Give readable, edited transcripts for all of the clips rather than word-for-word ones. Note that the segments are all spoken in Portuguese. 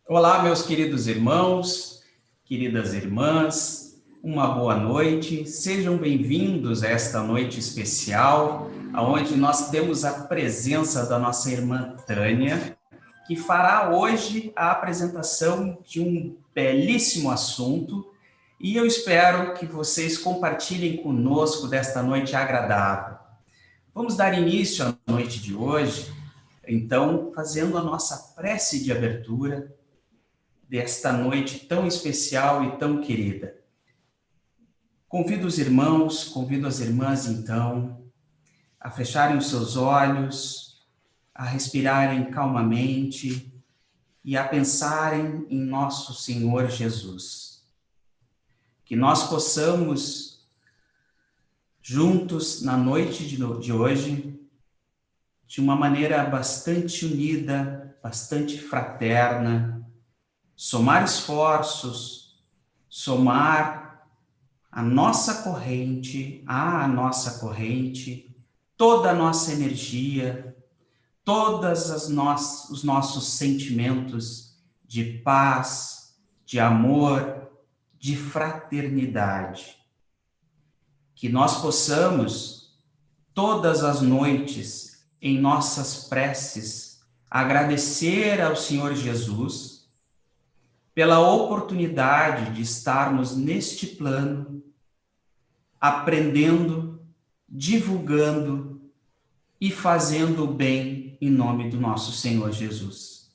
Olá, meus queridos irmãos, queridas irmãs, uma boa noite. Sejam bem-vindos a esta noite especial, onde nós temos a presença da nossa irmã Tânia, que fará hoje a apresentação de um belíssimo assunto, e eu espero que vocês compartilhem conosco desta noite agradável. Vamos dar início à noite de hoje, então, fazendo a nossa prece de abertura desta noite tão especial e tão querida. Convido os irmãos, convido as irmãs, então, a fecharem os seus olhos, a respirarem calmamente e a pensarem em nosso Senhor Jesus. Que nós possamos, juntos, na noite de hoje, de uma maneira bastante unida, bastante fraterna, somar esforços, somar a nossa corrente, toda a nossa energia, os nossos sentimentos de paz, de amor, de fraternidade. Que nós possamos, todas as noites, em nossas preces, agradecer ao Senhor Jesus pela oportunidade de estarmos neste plano, aprendendo, divulgando e fazendo o bem em nome do nosso Senhor Jesus.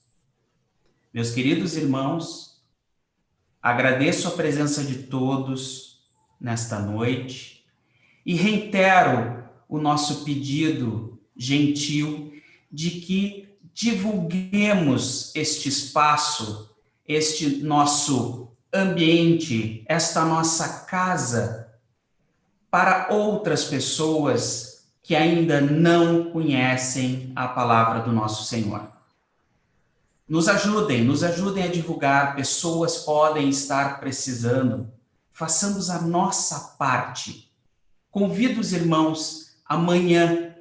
Meus queridos irmãos, agradeço a presença de todos nesta noite e reitero o nosso pedido gentil de que divulguemos este espaço, este nosso ambiente, esta nossa casa, para outras pessoas que ainda não conhecem a palavra do nosso Senhor. Nos ajudem a divulgar, pessoas podem estar precisando. Façamos a nossa parte. Convido os irmãos amanhã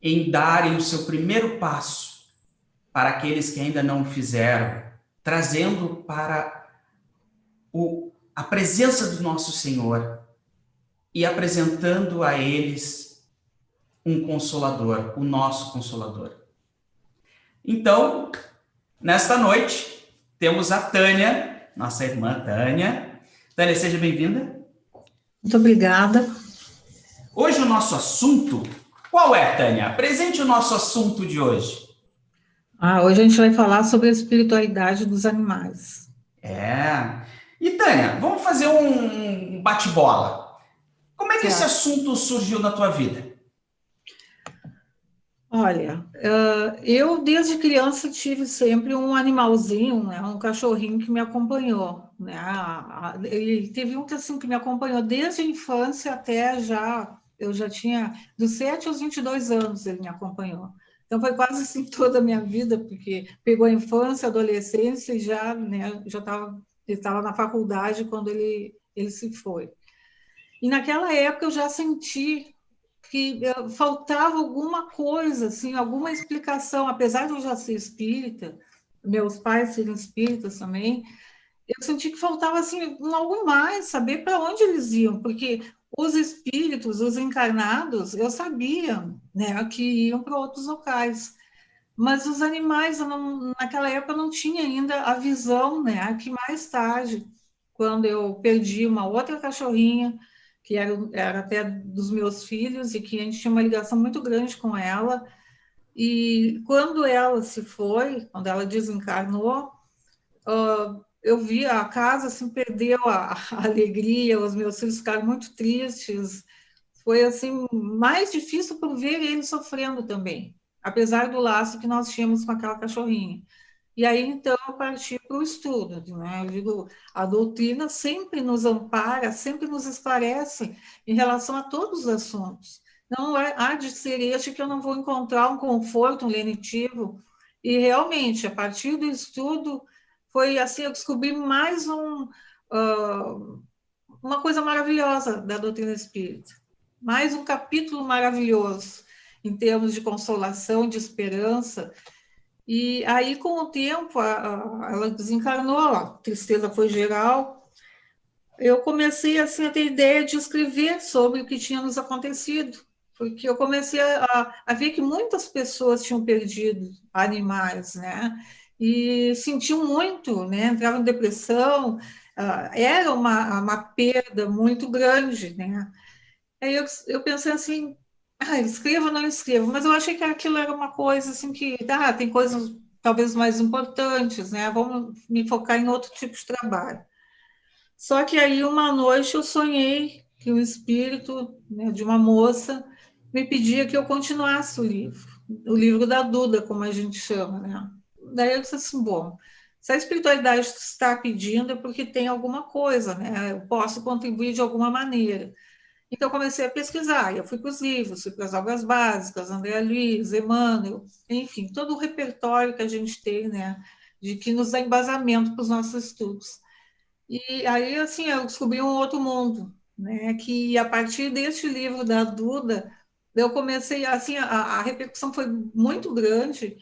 em darem o seu primeiro passo para aqueles que ainda não o fizeram, trazendo para a presença do nosso Senhor e apresentando a eles um consolador, o nosso consolador. Então, nesta noite, temos a Tânia, nossa irmã Tânia. Tânia, seja bem-vinda. Muito obrigada. Hoje o nosso assunto, qual é, Tânia? Apresente o nosso assunto de hoje. Hoje a gente vai falar sobre a espiritualidade dos animais. E Tânia, vamos fazer um bate-bola. Como é que esse Certo. assunto surgiu na tua vida? Olha, eu desde criança tive sempre um animalzinho, né, um cachorrinho que me acompanhou, né, ele teve um que assim que me acompanhou desde a infância até eu já tinha, dos 7 aos 22 anos ele me acompanhou. Então foi quase assim toda a minha vida, porque pegou a infância, a adolescência e já, né, ele estava na faculdade quando ele se foi. E naquela época eu já senti que faltava alguma coisa, assim, alguma explicação, apesar de eu já ser espírita, meus pais serem espíritas também, eu senti que faltava assim algo mais, saber para onde eles iam, porque os espíritos, os encarnados, eu sabia, né, que iam para outros locais, mas os animais, naquela época eu não tinha ainda a visão, né, que mais tarde, quando eu perdi uma outra cachorrinha, que era até dos meus filhos, e que a gente tinha uma ligação muito grande com ela, e quando ela se foi, quando ela desencarnou, eu vi a casa, assim, perdeu a alegria, os meus filhos ficaram muito tristes, foi, assim, mais difícil por ver eles sofrendo também, apesar do laço que nós tínhamos com aquela cachorrinha. E aí, então, eu parti para o estudo, né? Eu digo, a doutrina sempre nos ampara, sempre nos esclarece em relação a todos os assuntos. Não há de ser este que eu não vou encontrar um conforto, um lenitivo. E, realmente, a partir do estudo, foi assim, eu descobri mais uma coisa maravilhosa da doutrina espírita. Mais um capítulo maravilhoso, em termos de consolação, de esperança, E aí, com o tempo, ela desencarnou, a tristeza foi geral. Eu comecei assim a ter ideia de escrever sobre o que tinha nos acontecido, porque eu comecei a ver que muitas pessoas tinham perdido animais, né? E sentiam muito, né? Entravam em depressão, era uma perda muito grande, né? Aí eu pensei assim, escrevo ou não escrevo, mas eu achei que aquilo era uma coisa assim que, tem coisas talvez mais importantes, né? Vamos me focar em outro tipo de trabalho. Só que aí uma noite eu sonhei que o espírito, né, de uma moça me pedia que eu continuasse o livro da Duda, como a gente chama, né? Daí eu disse assim, bom, se a espiritualidade está pedindo é porque tem alguma coisa, né? Eu posso contribuir de alguma maneira. Então, eu comecei a pesquisar, eu fui para os livros, fui para as obras básicas, André Luiz, Emmanuel, enfim, todo o repertório que a gente tem, né, de que nos dá embasamento para os nossos estudos. E aí, assim, eu descobri um outro mundo, né, que a partir deste livro da Duda, eu comecei, assim, a repercussão foi muito grande,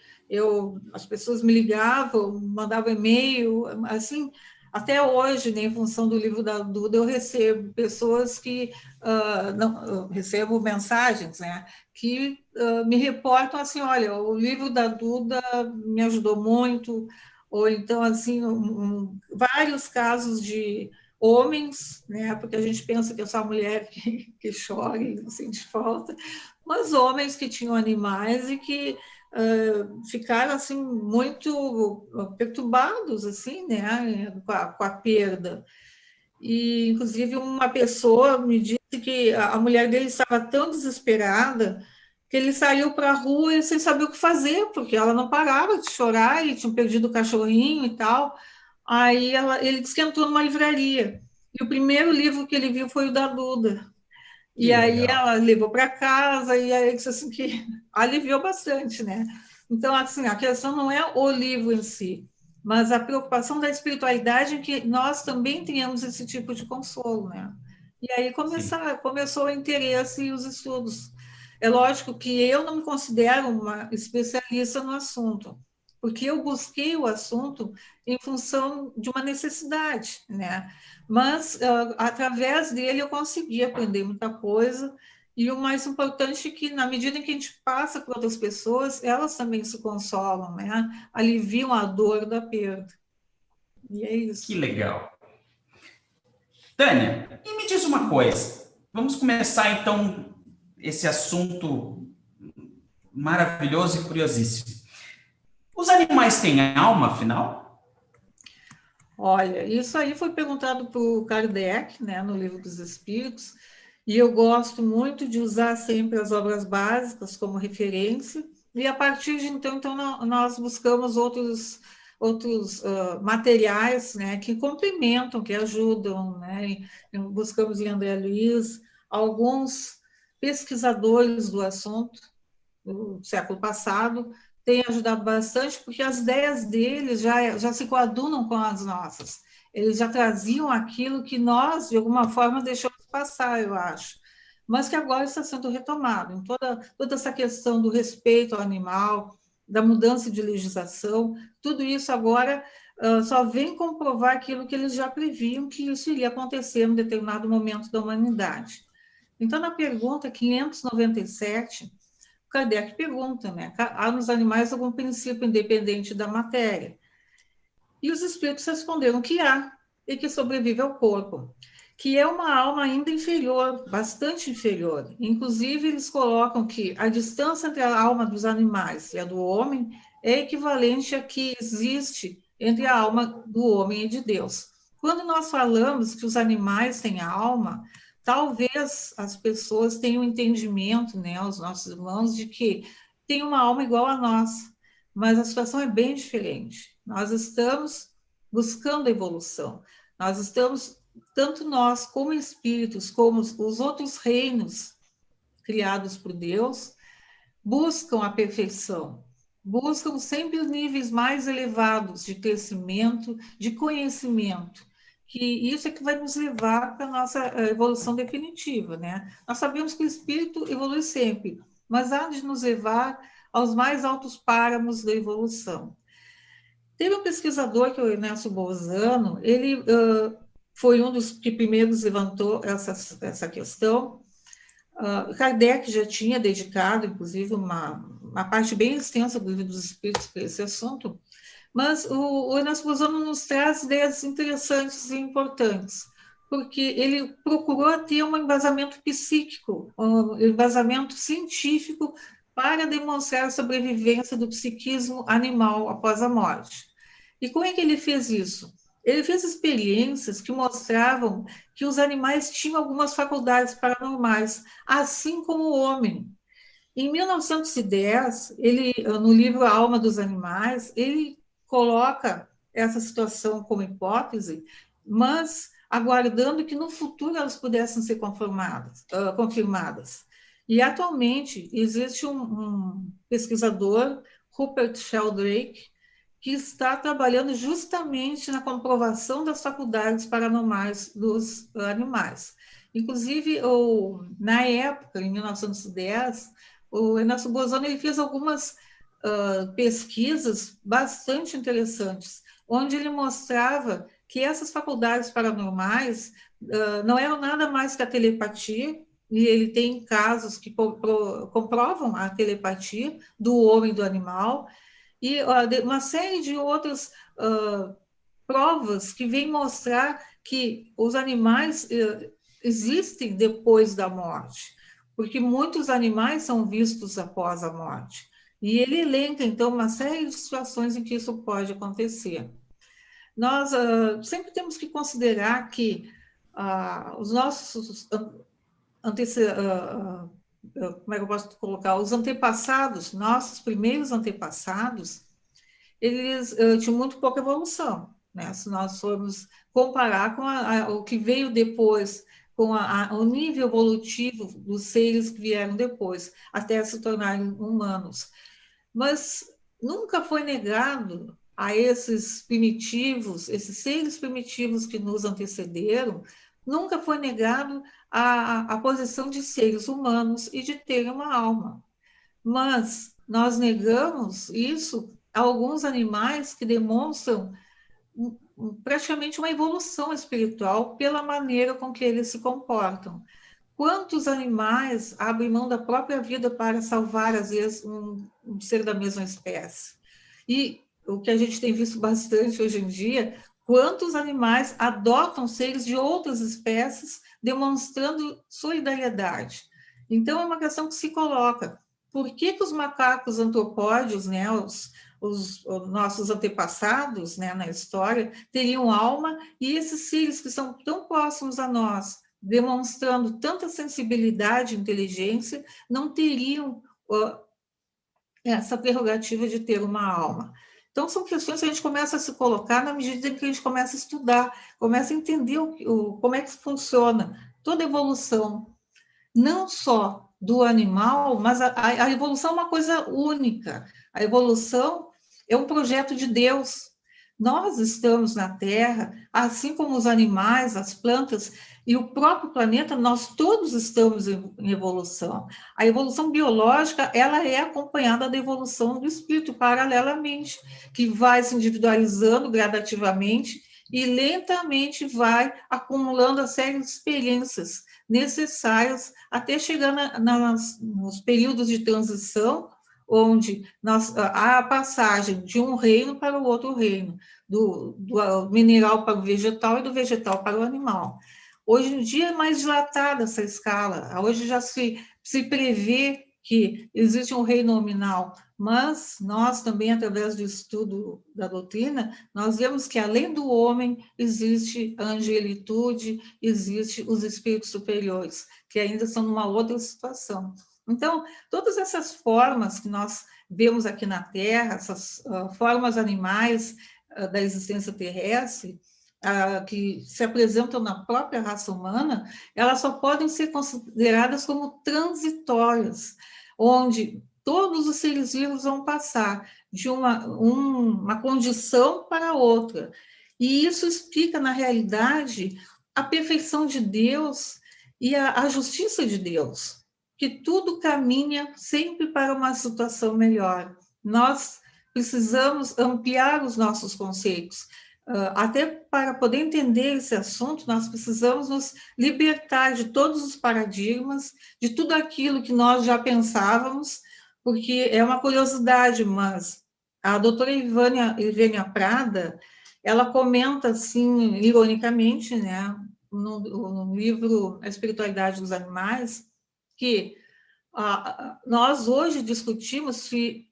as pessoas me ligavam, mandavam e-mail, assim, até hoje, né, em função do livro da Duda, eu recebo pessoas que, não, eu recebo mensagens, né, que me reportam assim, olha, o livro da Duda me ajudou muito, ou então, assim, vários casos de homens, né, porque a gente pensa que é só a mulher que chora e não sente falta, mas homens que tinham animais e que ficaram assim muito perturbados assim, né, com a perda. E inclusive uma pessoa me disse que a mulher dele estava tão desesperada que ele saiu para a rua sem saber o que fazer, porque ela não parava de chorar e tinha perdido o cachorrinho e tal. Aí ele disse que entrou numa livraria. E o primeiro livro que ele viu foi o da Duda. E Que aí legal. ela levou para casa e aí disse assim que aliviou bastante, né? Então, assim, a questão não é o livro em si, mas a preocupação da espiritualidade em que nós também tenhamos esse tipo de consolo, né? E aí Sim. começou o interesse e os estudos. É lógico que eu não me considero uma especialista no assunto, porque eu busquei o assunto em função de uma necessidade, né? Mas através dele eu consegui aprender muita coisa, e o mais importante é que, na medida em que a gente passa para outras pessoas, elas também se consolam, né? Aliviam a dor da perda. E é Que isso. legal. Tânia, e me diz uma coisa. Vamos começar então esse assunto maravilhoso e curiosíssimo. Os animais têm alma, afinal? Olha, isso aí foi perguntado por Kardec, né, no Livro dos Espíritos, e eu gosto muito de usar sempre as obras básicas como referência, e a partir de então nós buscamos outros materiais, né, que complementam, que ajudam, né, buscamos em André Luiz, alguns pesquisadores do assunto, do século passado, tem ajudado bastante, porque as ideias deles já se coadunam com as nossas. Eles já traziam aquilo que nós, de alguma forma, deixamos passar, eu acho, mas que agora está sendo retomado. Em toda essa questão do respeito ao animal, da mudança de legislação, tudo isso agora só vem comprovar aquilo que eles já previam, que isso iria acontecer em um determinado momento da humanidade. Então, na pergunta 597, Kardec pergunta, né? Há nos animais algum princípio independente da matéria? E os espíritos responderam que há, e que sobrevive ao corpo, que é uma alma ainda inferior, bastante inferior. Inclusive, eles colocam que a distância entre a alma dos animais e a do homem é equivalente a que existe entre a alma do homem e de Deus. Quando nós falamos que os animais têm alma, talvez as pessoas tenham um entendimento, né, os nossos irmãos, de que tem uma alma igual a nós, mas a situação é bem diferente. Nós estamos buscando a evolução, nós estamos, tanto nós como espíritos, como os outros reinos criados por Deus, buscam a perfeição, buscam sempre os níveis mais elevados de crescimento, de conhecimento, que isso é que vai nos levar para a nossa evolução definitiva, né? Nós sabemos que o espírito evolui sempre, mas há de nos levar aos mais altos páramos da evolução. Teve um pesquisador, que é o Ernesto Bolzano, ele foi um dos que primeiros levantou essa questão. Kardec já tinha dedicado, inclusive, uma parte bem extensa do Livro dos Espíritos para esse assunto, mas o Ernesto Bolzano nos traz ideias interessantes e importantes, porque ele procurou ter um embasamento psíquico, um embasamento científico para demonstrar a sobrevivência do psiquismo animal após a morte. E como é que ele fez isso? Ele fez experiências que mostravam que os animais tinham algumas faculdades paranormais, assim como o homem. Em 1910, ele, no livro A Alma dos Animais, ele coloca essa situação como hipótese, mas aguardando que no futuro elas pudessem ser confirmadas. E atualmente existe um pesquisador, Rupert Sheldrake, que está trabalhando justamente na comprovação das faculdades paranormais dos animais. Inclusive, na época, em 1910, o Ernesto Bolzano ele fez algumas pesquisas bastante interessantes, onde ele mostrava que essas faculdades paranormais não eram nada mais que a telepatia, e ele tem casos que comprovam a telepatia do homem e do animal, e uma série de outras provas que vêm mostrar que os animais existem depois da morte, porque muitos animais são vistos após a morte. E ele elenca, então, uma série de situações em que isso pode acontecer. Nós sempre temos que considerar que os nossos como é que eu posso colocar? Os antepassados, nossos primeiros antepassados, eles tinham muito pouca evolução, né? Se nós formos comparar com o que veio depois, com o nível evolutivo dos seres que vieram depois, até se tornarem humanos. Mas nunca foi negado a esses primitivos, esses seres primitivos que nos antecederam, nunca foi negado a posição de seres humanos e de terem uma alma. Mas nós negamos isso a alguns animais que demonstram praticamente uma evolução espiritual pela maneira com que eles se comportam. Quantos animais abrem mão da própria vida para salvar, às vezes, um ser da mesma espécie? E o que a gente tem visto bastante hoje em dia, quantos animais adotam seres de outras espécies, demonstrando solidariedade? Então, é uma questão que se coloca. Por que os macacos antropóides, né, os nossos antepassados, né, na história, teriam alma, e esses seres que são tão próximos a nós, demonstrando tanta sensibilidade e inteligência, não teriam essa prerrogativa de ter uma alma? Então, são questões que a gente começa a se colocar na medida em que a gente começa a estudar, começa a entender como é que funciona toda a evolução, não só do animal, mas a evolução é uma coisa única. A evolução é um projeto de Deus. Nós estamos na Terra, assim como os animais, as plantas e o próprio planeta, nós todos estamos em evolução. A evolução biológica, ela é acompanhada da evolução do espírito, paralelamente, que vai se individualizando gradativamente e lentamente vai acumulando a série de experiências necessárias até chegar nos períodos de transição, onde há a passagem de um reino para o outro reino, do mineral para o vegetal e do vegetal para o animal. Hoje em dia é mais dilatada essa escala, hoje já se prevê que existe um reino nominal, mas nós também, através do estudo da doutrina, nós vemos que além do homem existe a angelitude, existe os espíritos superiores, que ainda são numa outra situação. Então, todas essas formas que nós vemos aqui na Terra, essas formas animais da existência terrestre, que se apresentam na própria raça humana, elas só podem ser consideradas como transitórias, onde todos os seres vivos vão passar de uma condição para outra. E isso explica, na realidade, a perfeição de Deus e a justiça de Deus. que tudo caminha sempre para uma situação melhor. Nós precisamos ampliar os nossos conceitos. Até para poder entender esse assunto, nós precisamos nos libertar de todos os paradigmas, de tudo aquilo que nós já pensávamos, porque é uma curiosidade, mas a doutora Ivânia Prada, ela comenta, assim, ironicamente, né, no livro A Espiritualidade dos Animais, que nós hoje discutimos se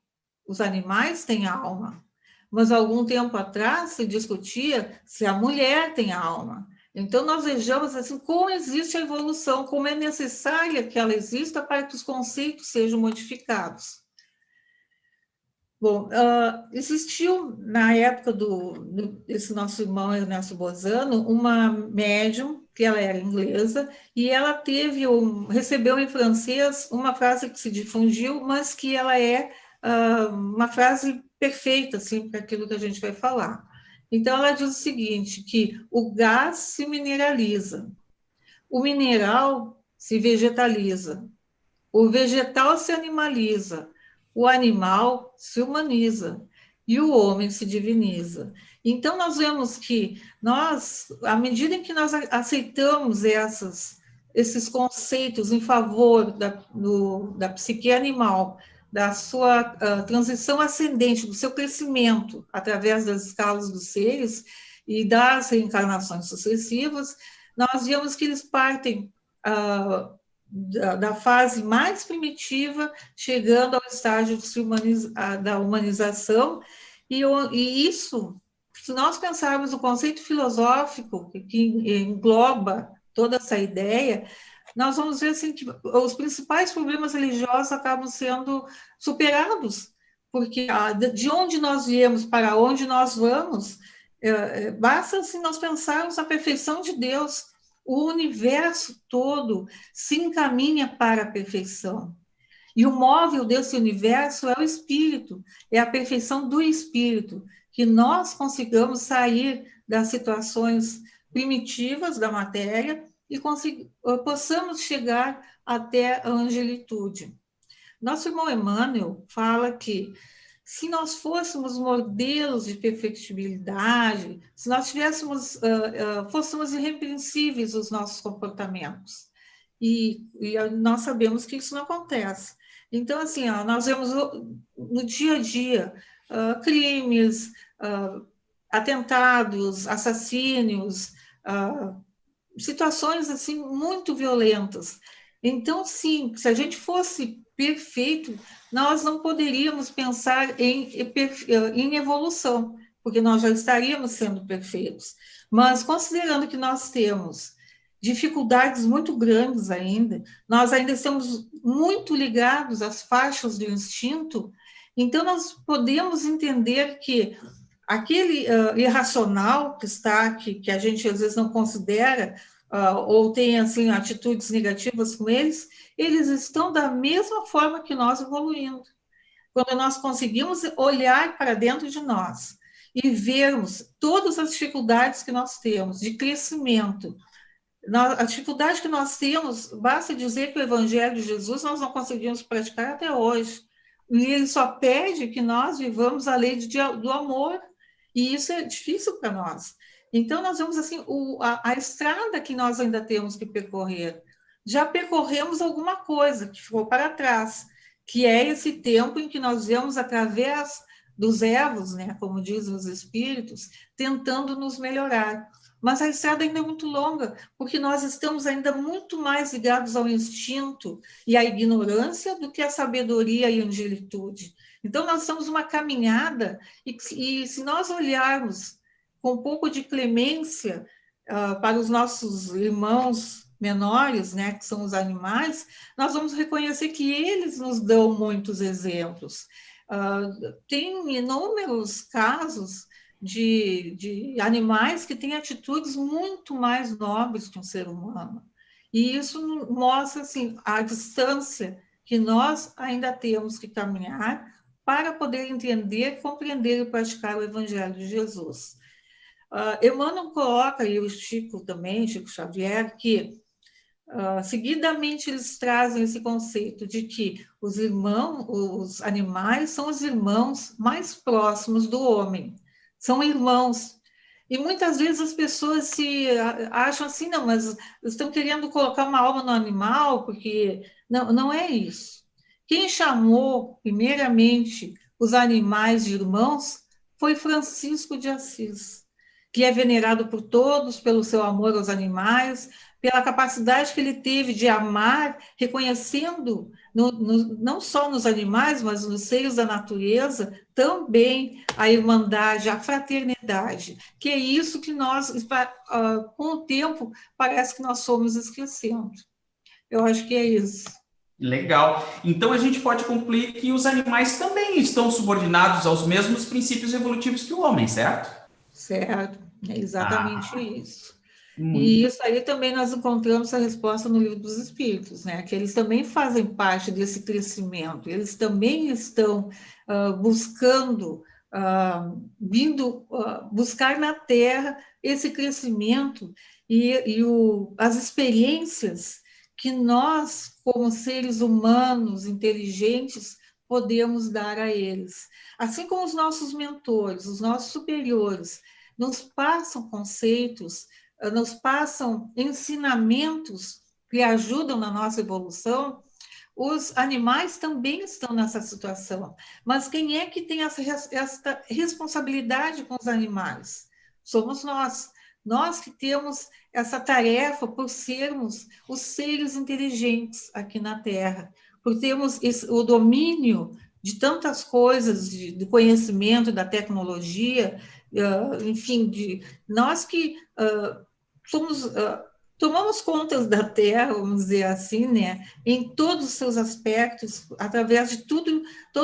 os animais têm alma, mas algum tempo atrás se discutia se a mulher tem alma. Então, nós vejamos assim como existe a evolução, como é necessária que ela exista para que os conceitos sejam modificados. Bom, existiu, na época desse nosso irmão Ernesto Bozano, uma médium, que ela era inglesa, e ela recebeu em francês uma frase que se difundiu, mas que ela é uma frase perfeita, assim, para aquilo que a gente vai falar. Então, ela diz o seguinte, que o gás se mineraliza, o mineral se vegetaliza, o vegetal se animaliza, o animal se humaniza e o homem se diviniza. Então, nós vemos que à medida em que nós aceitamos esses conceitos em favor da psique animal, da sua transição ascendente, do seu crescimento através das escalas dos seres e das reencarnações sucessivas, nós vemos que eles partem da fase mais primitiva, chegando ao estágio da humanização, e isso, se nós pensarmos o conceito filosófico que engloba toda essa ideia, nós vamos ver assim, que os principais problemas religiosos acabam sendo superados, porque de onde nós viemos para onde nós vamos, basta assim, nós pensarmos na perfeição de Deus. O universo todo se encaminha para a perfeição. E o móvel desse universo é o espírito, é a perfeição do espírito, que nós consigamos sair das situações primitivas da matéria e possamos chegar até a angelitude. Nosso irmão Emmanuel fala que se nós fôssemos modelos de perfectibilidade, se nós fôssemos irrepreensíveis os nossos comportamentos. E nós sabemos que isso não acontece. Então, assim, nós vemos no dia a dia crimes, atentados, assassínios, situações assim muito violentas. Então, sim, se a gente fosse perfeito, nós não poderíamos pensar em evolução, porque nós já estaríamos sendo perfeitos. Mas, considerando que nós temos dificuldades muito grandes ainda, nós ainda estamos muito ligados às faixas do instinto, então nós podemos entender que aquele irracional que a gente às vezes não considera, ou tem assim atitudes negativas com eles estão da mesma forma que nós evoluindo. Quando nós conseguimos olhar para dentro de nós e vermos todas as dificuldades que nós temos de crescimento, a dificuldade que nós temos, basta dizer que o Evangelho de Jesus nós não conseguimos praticar até hoje. E ele só pede que nós vivamos a lei do amor, e isso é difícil para nós. Então, nós vemos assim, a estrada que nós ainda temos que percorrer. Já percorremos alguma coisa que ficou para trás, que é esse tempo em que nós vemos através dos erros, né, como dizem os espíritos, tentando nos melhorar. Mas a estrada ainda é muito longa, porque nós estamos ainda muito mais ligados ao instinto e à ignorância do que à sabedoria e angelitude. Então, nós estamos numa caminhada, e se nós olharmos com um pouco de clemência para os nossos irmãos menores, né, que são os animais, nós vamos reconhecer que eles nos dão muitos exemplos. Tem inúmeros casos de animais que têm atitudes muito mais nobres que um ser humano. E isso mostra assim, a distância que nós ainda temos que caminhar para poder entender, compreender e praticar o Evangelho de Jesus. Emmanuel coloca, e o Chico também, Chico Xavier, que seguidamente eles trazem esse conceito de que os animais são os irmãos mais próximos do homem, são irmãos. E muitas vezes as pessoas acham assim, não, mas estão querendo colocar uma alma no animal, porque não é isso. Quem chamou, primeiramente, os animais de irmãos foi Francisco de Assis, que é venerado por todos pelo seu amor aos animais, pela capacidade que ele teve de amar, reconhecendo não só nos animais, mas nos seres da natureza, também a irmandade, a fraternidade, que é isso que nós, com o tempo, parece que nós fomos esquecendo. Eu acho que é isso. Legal. Então a gente pode concluir que os animais também estão subordinados aos mesmos princípios evolutivos que o homem, certo? Certo, é exatamente Ah, isso. E muito. isso aí também nós encontramos a resposta no Livro dos Espíritos, né? Que eles também fazem parte desse crescimento, eles também estão buscando, vindo buscar na Terra esse crescimento as experiências que nós, como seres humanos inteligentes, podemos dar a eles. Assim como os nossos mentores, os nossos superiores, nos passam conceitos, nos passam ensinamentos que ajudam na nossa evolução, os animais também estão nessa situação. Mas quem é que tem essa responsabilidade com os animais? Somos nós. Nós que temos essa tarefa por sermos os seres inteligentes aqui na Terra, por termos o domínio de tantas coisas, de conhecimento, da tecnologia, enfim, nós que somos, tomamos conta da Terra, vamos dizer assim, né, em todos os seus aspectos, através de todo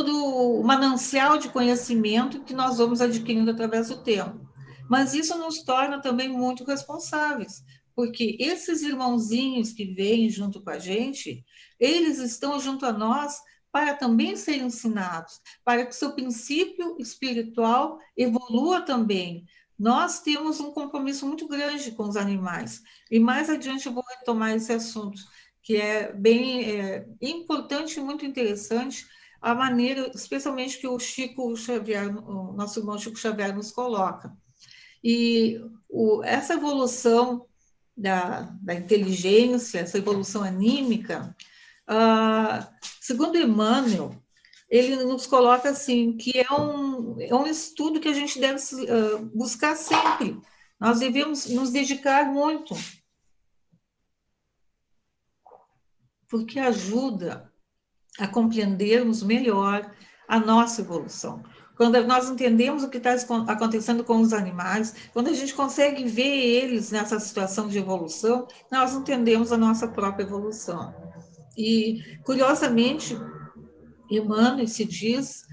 o manancial de conhecimento que nós vamos adquirindo através do tempo. Mas isso nos torna também muito responsáveis, porque esses irmãozinhos que vêm junto com a gente, eles estão junto a nós para também serem ensinados, para que seu princípio espiritual evolua também. Nós temos um compromisso muito grande com os animais, e mais adiante eu vou retomar esse assunto, que é bem importante e muito interessante, a maneira, especialmente que o Chico Xavier, o nosso irmão Chico Xavier nos coloca. E essa evolução da inteligência, essa evolução anímica, segundo Emmanuel, ele nos coloca assim, que é um estudo que a gente deve buscar sempre. Nós devemos nos dedicar muito, porque ajuda a compreendermos melhor a nossa evolução. Quando nós entendemos o que está acontecendo com os animais, quando a gente consegue ver eles nessa situação de evolução, nós entendemos a nossa própria evolução. E, curiosamente, Emmanuel se diz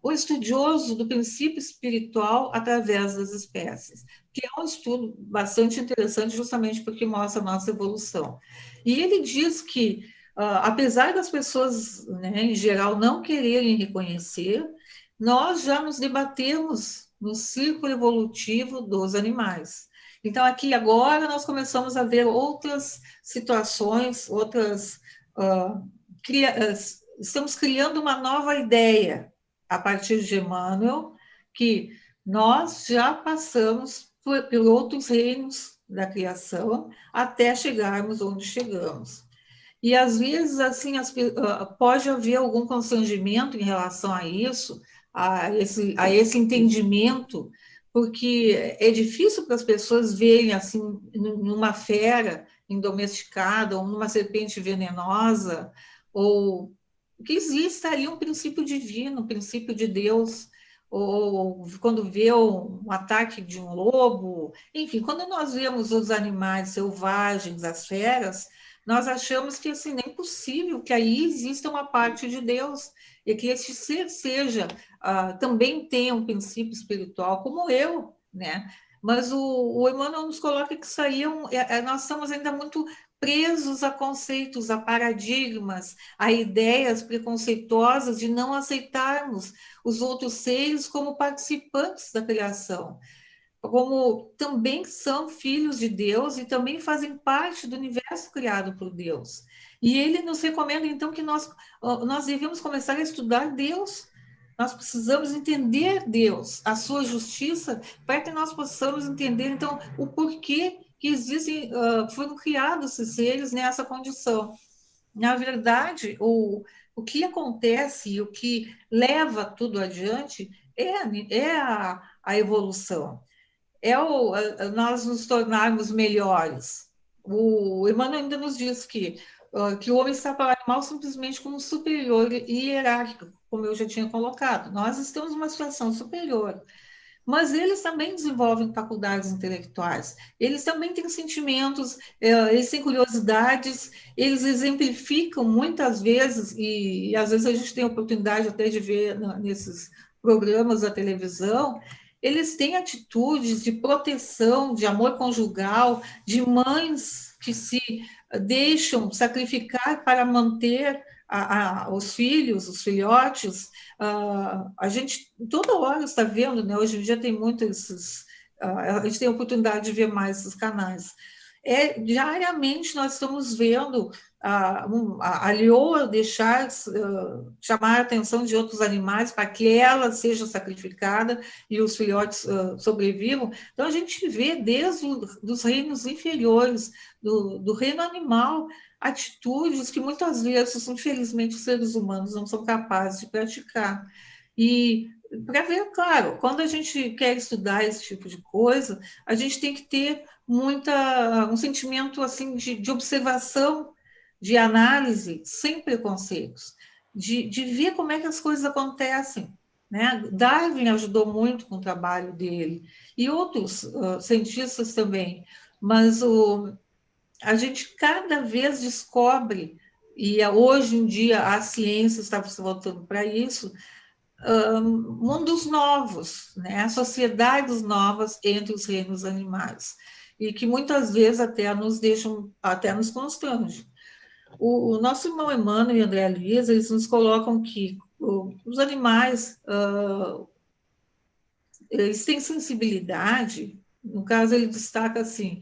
o estudioso do princípio espiritual através das espécies, que é um estudo bastante interessante, justamente porque mostra a nossa evolução. E ele diz que, apesar das pessoas, né, em geral, não quererem reconhecer, nós já nos debatemos no círculo evolutivo dos animais. Então, aqui agora, nós começamos a ver outras situações, estamos criando uma nova ideia a partir de Emmanuel, que nós já passamos por outros reinos da criação até chegarmos onde chegamos. E às vezes assim pode haver algum constrangimento em relação a isso, a esse entendimento, porque é difícil para as pessoas verem assim numa fera indomesticada ou numa serpente venenosa, ou que existe ali um princípio divino, um princípio de Deus, ou quando vê um ataque de um lobo, enfim, quando nós vemos os animais selvagens, as feras, nós achamos que assim, nem é possível que aí exista uma parte de Deus, e que esse ser seja, também tenha um princípio espiritual, como eu, né? Mas o Emmanuel nos coloca que isso aí nós estamos ainda muito presos a conceitos, a paradigmas, a ideias preconceituosas de não aceitarmos os outros seres como participantes da criação. como também são filhos de Deus e também fazem parte do universo criado por Deus. E ele nos recomenda, então, que nós devemos começar a estudar Deus. Nós precisamos entender Deus, a sua justiça, para que nós possamos entender, então, o porquê que existem, foram criados esses seres nessa condição. Na verdade, o que acontece e o que leva tudo adiante é a evolução, nós nos tornarmos melhores. O Emmanuel ainda nos diz que o homem está para o animal simplesmente como superior e hierárquico, como eu já tinha colocado. Nós estamos numa situação superior, mas eles também desenvolvem faculdades intelectuais, eles também têm sentimentos, eles têm curiosidades, eles exemplificam muitas vezes, e às vezes a gente tem a oportunidade até de ver nesses programas da televisão, eles têm atitudes de proteção, de amor conjugal, de mães que se deixam sacrificar para manter os filhos, os filhotes. A gente toda hora está vendo, né? Hoje em dia tem muito a gente tem a oportunidade de ver mais esses canais. Diariamente nós estamos vendo a leoa deixar chamar a atenção de outros animais para que ela seja sacrificada e os filhotes sobrevivam. Então a gente vê desde dos reinos inferiores, do reino animal, atitudes que muitas vezes, infelizmente, os seres humanos não são capazes de praticar. E para ver, claro, quando a gente quer estudar esse tipo de coisa, a gente tem que ter um sentimento assim de observação, de análise, sem preconceitos, de ver como é que as coisas acontecem. Né? Darwin ajudou muito com o trabalho dele, e outros cientistas também, mas a gente cada vez descobre, e hoje em dia a ciência está se voltando para isso, mundos novos, né? Sociedades novas entre os reinos animais, e que muitas vezes até nos constrangem. O nosso irmão Emmanuel e André Luiz, eles nos colocam que os animais, eles têm sensibilidade, no caso ele destaca assim,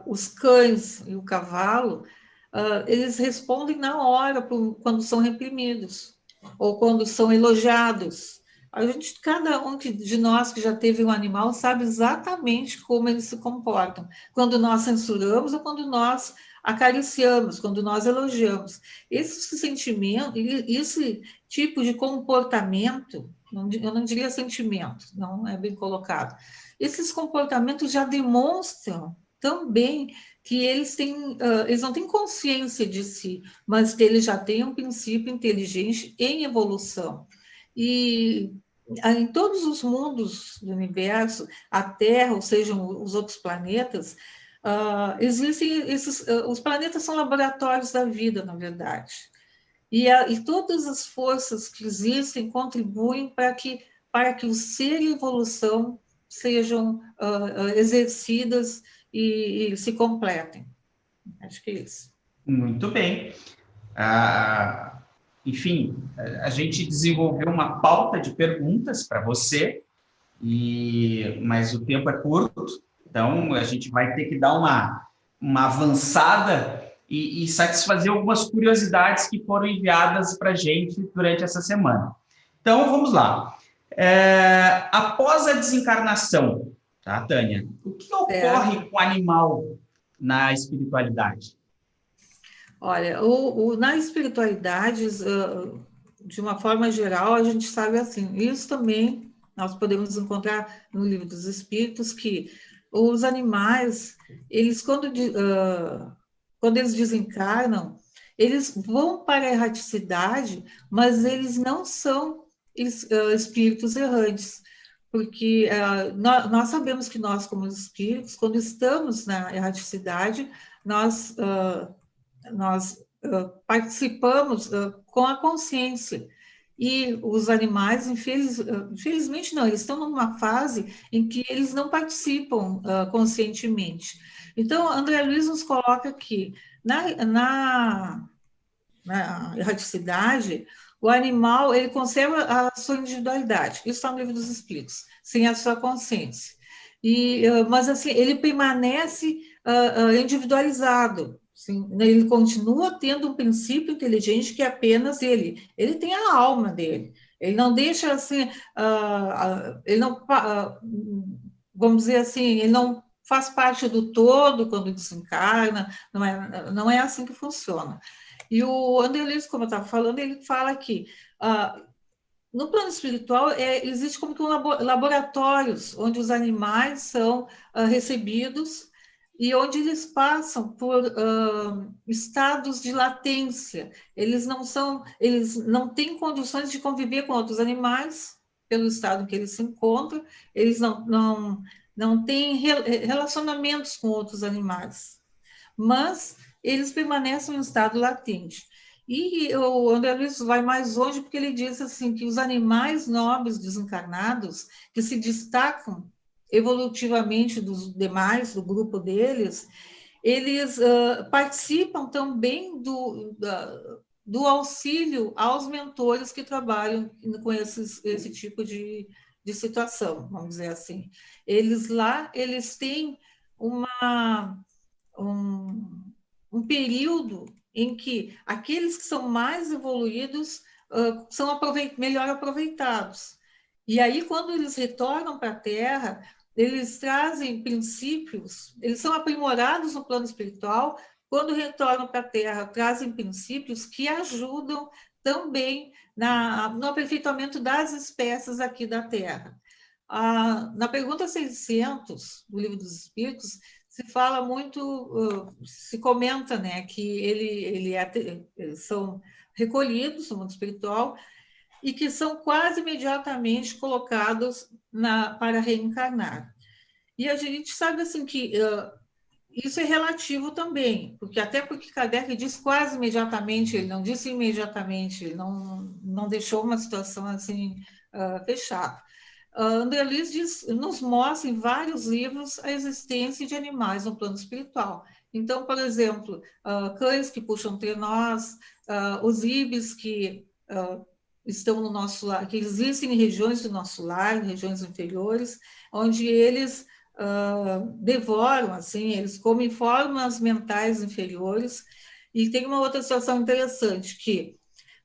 os cães e o cavalo, eles respondem na hora quando são reprimidos, ou quando são elogiados. Cada um de nós que já teve um animal sabe exatamente como eles se comportam, quando nós censuramos ou quando nós acariciamos, quando nós elogiamos. Esse sentimento, esse tipo de comportamento, eu não diria sentimento, não é bem colocado, esses comportamentos já demonstram também que eles não têm consciência de si, mas que eles já têm um princípio inteligente em evolução. E em todos os mundos do universo, a Terra, ou sejam os outros planetas, existem os planetas são laboratórios da vida, na verdade. E todas as forças que existem contribuem para que o ser e a evolução sejam exercidas e se completem. Acho que é isso. Muito bem. Enfim, a gente desenvolveu uma pauta de perguntas para você, mas o tempo é curto, então a gente vai ter que dar uma avançada e satisfazer algumas curiosidades que foram enviadas para a gente durante essa semana. Então, vamos lá. Após a desencarnação, tá, Tânia? O que ocorre com o animal na espiritualidade? Olha, na espiritualidade, de uma forma geral, a gente sabe assim, isso também nós podemos encontrar no Livro dos Espíritos, que os animais, eles quando eles desencarnam, eles vão para a erraticidade, mas eles não são espíritos errantes, porque nós sabemos que nós, como espíritos, quando estamos na erraticidade, nós participamos com a consciência. E os animais, infelizmente não, eles estão numa fase em que eles não participam conscientemente. Então, André Luiz nos coloca que na erraticidade, o animal, ele conserva a sua individualidade. Isso está no Livro dos Espíritos, sem a sua consciência. Mas, assim, ele permanece individualizado. Assim, ele continua tendo um princípio inteligente que é apenas ele. Ele tem a alma dele. Ele não deixa, assim, ele não, vamos dizer assim, ele não faz parte do todo quando desencarna, não é assim que funciona. E o André Luiz, como eu estava falando, ele fala que no plano espiritual existe como que laboratórios onde os animais são recebidos e onde eles passam por estados de latência. Eles não têm condições de conviver com outros animais pelo estado em que eles se encontram, eles não têm relacionamentos com outros animais, mas eles permanecem em estado latente. E o André Luiz vai mais longe porque ele diz assim que os animais nobres desencarnados que se destacam evolutivamente dos demais, do grupo deles, eles participam também do auxílio aos mentores que trabalham com esse tipo de situação, vamos dizer assim. Eles têm um período em que aqueles que são mais evoluídos são melhor aproveitados. E aí, quando eles retornam para a Terra, eles trazem princípios, eles são aprimorados no plano espiritual, quando retornam para a Terra, trazem princípios que ajudam também no aperfeiçoamento das espécies aqui da Terra. Na pergunta 600 do Livro dos Espíritos, se fala muito, se comenta, né, que eles são recolhidos no mundo espiritual e que são quase imediatamente colocados para reencarnar. E a gente sabe assim que isso é relativo também, porque Kardec diz quase imediatamente, ele não disse imediatamente, ele não deixou uma situação assim fechada. André Luiz nos mostra em vários livros a existência de animais no plano espiritual. Então, por exemplo, cães que puxam trenós, os ibis que estão no nosso lar, que existem em regiões do nosso lar, em regiões inferiores, onde eles devoram, assim, eles comem formas mentais inferiores. E tem uma outra situação interessante, que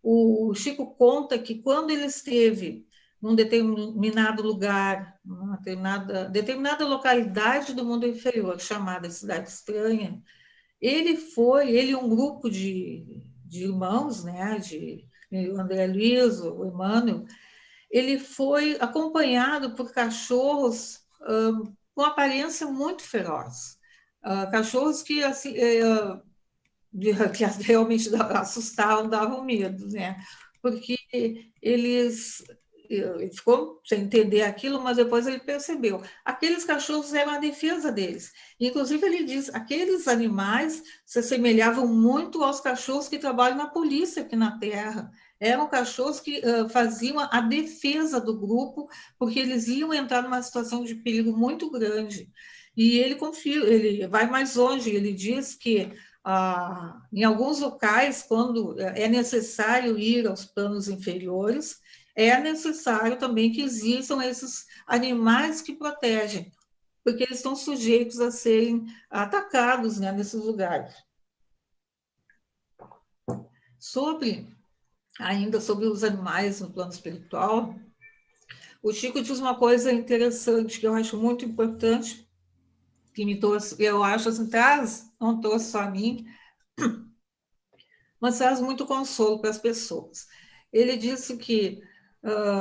o Chico conta que quando ele esteve num determinado lugar, numa determinada localidade do mundo inferior, chamada Cidade Estranha, ele e um grupo de irmãos, né, o André Luiz, o Emmanuel, ele foi acompanhado por cachorros com aparência muito feroz. Cachorros que, assim, que realmente assustavam, davam medo, né? Porque ele ficou sem entender aquilo, mas depois ele percebeu. Aqueles cachorros eram a defesa deles. Inclusive, ele diz, aqueles animais se assemelhavam muito aos cachorros que trabalham na polícia aqui na Terra. Eram cachorros que faziam a defesa do grupo, porque eles iam entrar numa situação de perigo muito grande. E ele vai mais longe, ele diz que em alguns locais, quando é necessário ir aos planos inferiores, é necessário também que existam esses animais que protegem, porque eles estão sujeitos a serem atacados, né, nesses lugares. Ainda sobre os animais no plano espiritual, o Chico diz uma coisa interessante, que eu acho muito importante, que me trouxe, eu acho assim, não trouxe só a mim, mas traz muito consolo para as pessoas. Ele disse que,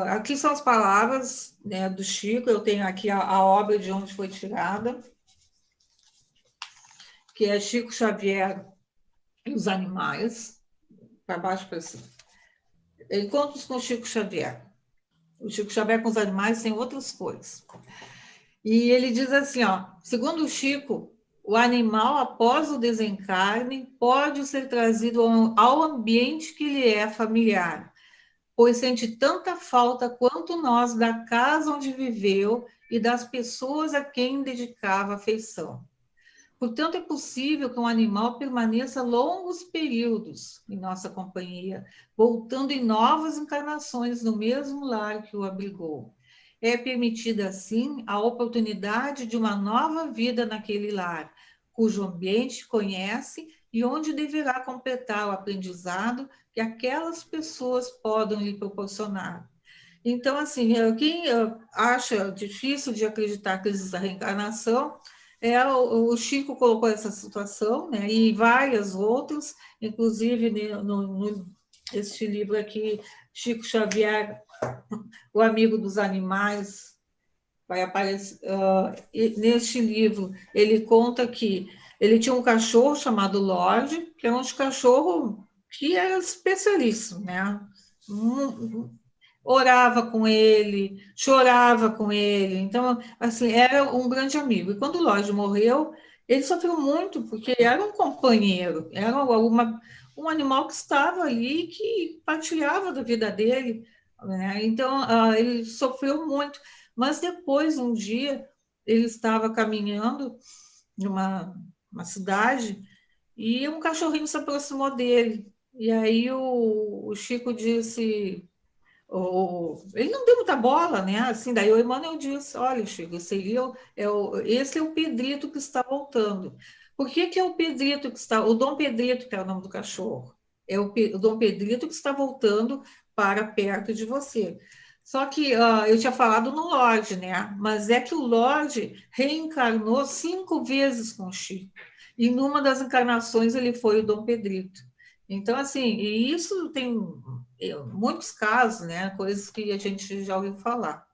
aqui são as palavras, né, do Chico, eu tenho aqui a obra de onde foi tirada, que é Chico Xavier e os Animais, para baixo para cima. Encontros com Chico Xavier. O Chico Xavier com os animais tem outras coisas. E ele diz assim, segundo o Chico, o animal, após o desencarne, pode ser trazido ao ambiente que lhe é familiar, pois sente tanta falta quanto nós da casa onde viveu e das pessoas a quem dedicava afeição. Portanto, é possível que um animal permaneça longos períodos em nossa companhia, voltando em novas encarnações no mesmo lar que o abrigou. É permitida, assim, a oportunidade de uma nova vida naquele lar, cujo ambiente conhece e onde deverá completar o aprendizado que aquelas pessoas podem lhe proporcionar. Então, assim, quem acha difícil de acreditar que existe a reencarnação, o Chico colocou essa situação, né, e várias outras, inclusive este livro aqui, Chico Xavier, O Amigo dos Animais, vai aparecer, neste livro, ele conta que ele tinha um cachorro chamado Lorde, que era um cachorro que era especialíssimo, né? Orava com ele, chorava com ele, então, assim, era um grande amigo. E quando o Lorde morreu, ele sofreu muito, porque era um companheiro, era um animal que estava ali, que partilhava da vida dele, né? Então, ele sofreu muito. Mas depois, um dia, ele estava caminhando numa uma cidade e um cachorrinho se aproximou dele. E aí o Chico disse, ele não deu muita bola, né? Assim, daí o Emmanuel disse: olha, Chico, esse é o Pedrito que está voltando. Por que, que é o Pedrito que está. O Dom Pedrito, que é o nome do cachorro, é o Dom Pedrito que está voltando para perto de você. Só que eu tinha falado no Lorde, né? Mas é que o Lorde reencarnou 5 vezes com o Chico. E numa das encarnações ele foi o Dom Pedrito. Então, assim, e isso tem muitos casos, né? Coisas que a gente já ouviu falar.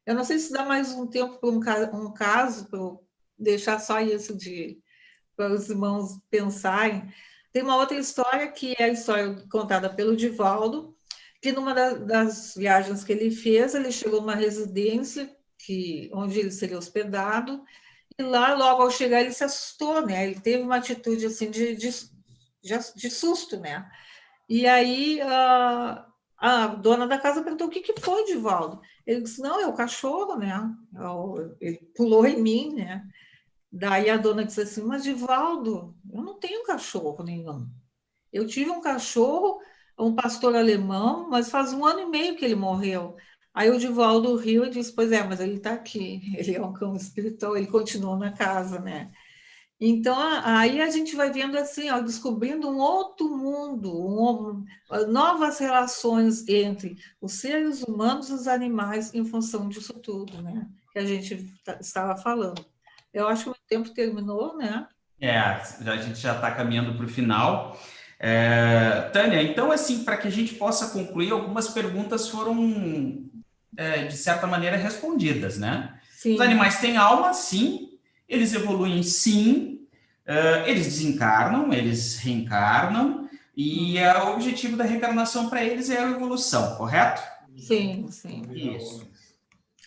Eu não sei se dá mais um tempo para um caso, para deixar só isso para os irmãos pensarem. Tem uma outra história, que é a história contada pelo Divaldo, que numa das viagens que ele fez, ele chegou numa residência onde ele seria hospedado, e lá, logo ao chegar, ele se assustou, né? Ele teve uma atitude assim de susto, né? E aí a dona da casa perguntou: o que, que foi, Divaldo? Ele disse: não, é o cachorro, né? Ele pulou em mim, né? Daí a dona disse assim: mas, Divaldo, eu não tenho cachorro nenhum. Eu tive um cachorro, um pastor alemão, mas faz 1 ano e meio que ele morreu. Aí o Divaldo riu e disse: pois é, mas ele está aqui. Ele é um cão espiritual, ele continua na casa, né? Então, aí a gente vai vendo assim, ó, descobrindo um outro mundo, novas relações entre os seres humanos e os animais em função disso tudo, né? Que a gente estava falando. Eu acho que o tempo terminou, né? A gente já está caminhando para o final. Tânia, então, assim, para que a gente possa concluir, algumas perguntas foram, de certa maneira, respondidas, né? Os Sim. animais têm alma, sim. Eles evoluem, sim. Eles desencarnam, eles reencarnam. E o objetivo da reencarnação para eles é a evolução, correto? Sim, sim. Isso. E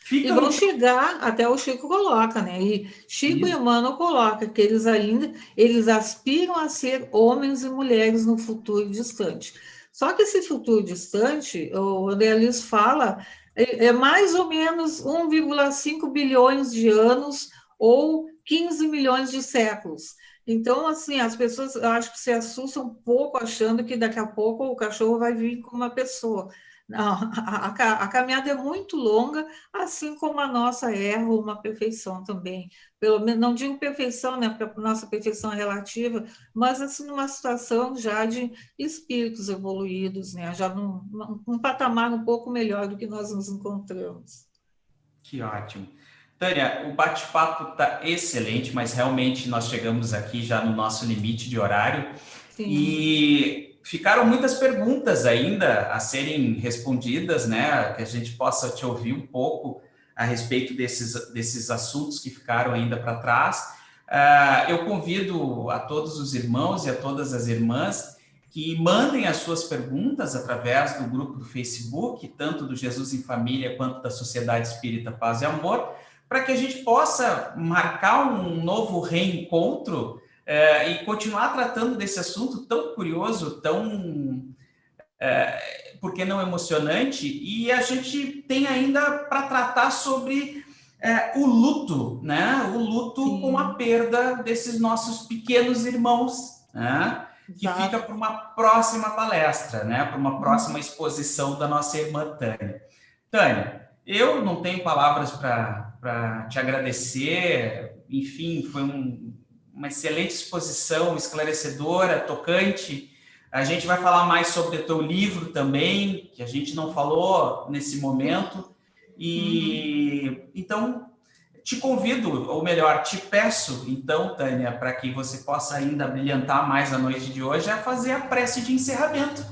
Ficam, vão então, chegar, até o Chico coloca, né? E Chico e isso. Emmanuel coloca que eles aspiram a ser homens e mulheres no futuro distante. Só que esse futuro distante, o André Luiz fala, é mais ou menos 1,5 bilhões de anos ou 15 milhões de séculos. Então, assim, as pessoas, eu acho que se assustam um pouco achando que daqui a pouco o cachorro vai vir com uma pessoa. Não, a caminhada é muito longa, assim como a nossa é uma perfeição também. Pelo menos, não digo perfeição, né, porque a nossa perfeição é relativa, mas assim, numa situação já de espíritos evoluídos, né, já num patamar um pouco melhor do que nós nos encontramos. Que ótimo. Tânia, o bate-papo está excelente, mas realmente nós chegamos aqui já no nosso limite de horário Sim, e ficaram muitas perguntas ainda a serem respondidas, né? Que a gente possa te ouvir um pouco a respeito desses assuntos que ficaram ainda para trás. Eu convido a todos os irmãos e a todas as irmãs que mandem as suas perguntas através do grupo do Facebook, tanto do Jesus em Família quanto da Sociedade Espírita Paz e Amor, para que a gente possa marcar um novo reencontro e continuar tratando desse assunto tão curioso, tão, por que não emocionante, e a gente tem ainda para tratar sobre o luto, né? O luto com a perda desses nossos pequenos irmãos, né? Que fica para uma próxima palestra, né? Para uma próxima exposição da nossa irmã Tânia. Tânia, eu não tenho palavras para te agradecer. Enfim, foi uma excelente exposição, esclarecedora, tocante. A gente vai falar mais sobre o teu livro também, que a gente não falou nesse momento. E então te convido, ou melhor, te peço, então, Tânia, para que você possa ainda brilhantar mais a noite de hoje, a fazer a prece de encerramento.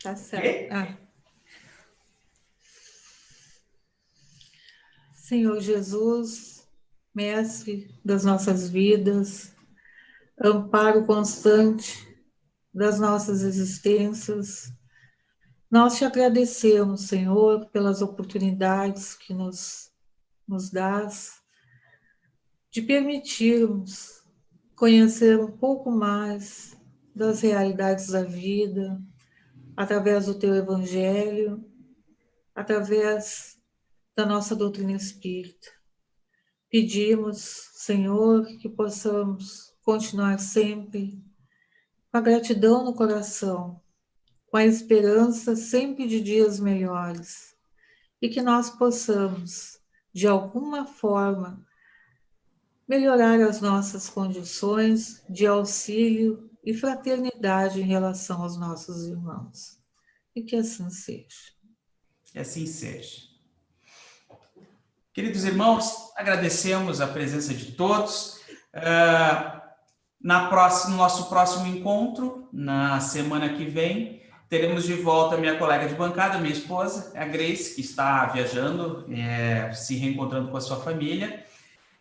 Tá certo. Okay? Senhor Jesus, mestre das nossas vidas, amparo constante das nossas existências, nós te agradecemos, Senhor, pelas oportunidades que nos dás de permitirmos conhecer um pouco mais das realidades da vida, através do teu evangelho, através da nossa doutrina espírita. Pedimos, Senhor, que possamos continuar sempre com a gratidão no coração, com a esperança sempre de dias melhores, e que nós possamos, de alguma forma, melhorar as nossas condições de auxílio e fraternidade em relação aos nossos irmãos. E que assim seja. Que assim seja. Queridos irmãos, agradecemos a presença de todos. No nosso próximo encontro, na semana que vem, teremos de volta a minha colega de bancada, minha esposa, a Grace, que está viajando, se reencontrando com a sua família.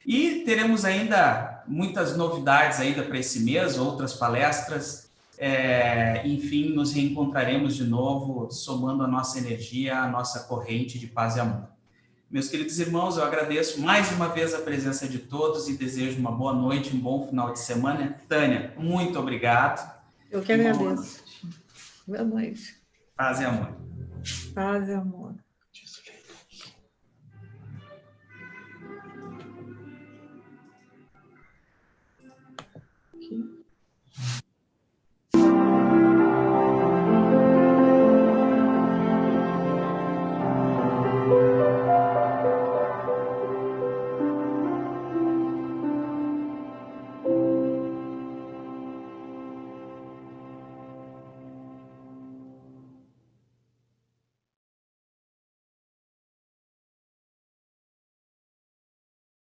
E teremos ainda muitas novidades ainda para esse mês, outras palestras. Enfim, nos reencontraremos de novo, somando a nossa energia, a nossa corrente de paz e amor. Meus queridos irmãos, eu agradeço mais uma vez a presença de todos e desejo uma boa noite, um bom final de semana. Tânia, muito obrigado. Eu que agradeço. Boa noite. Paz e amor. Paz e amor.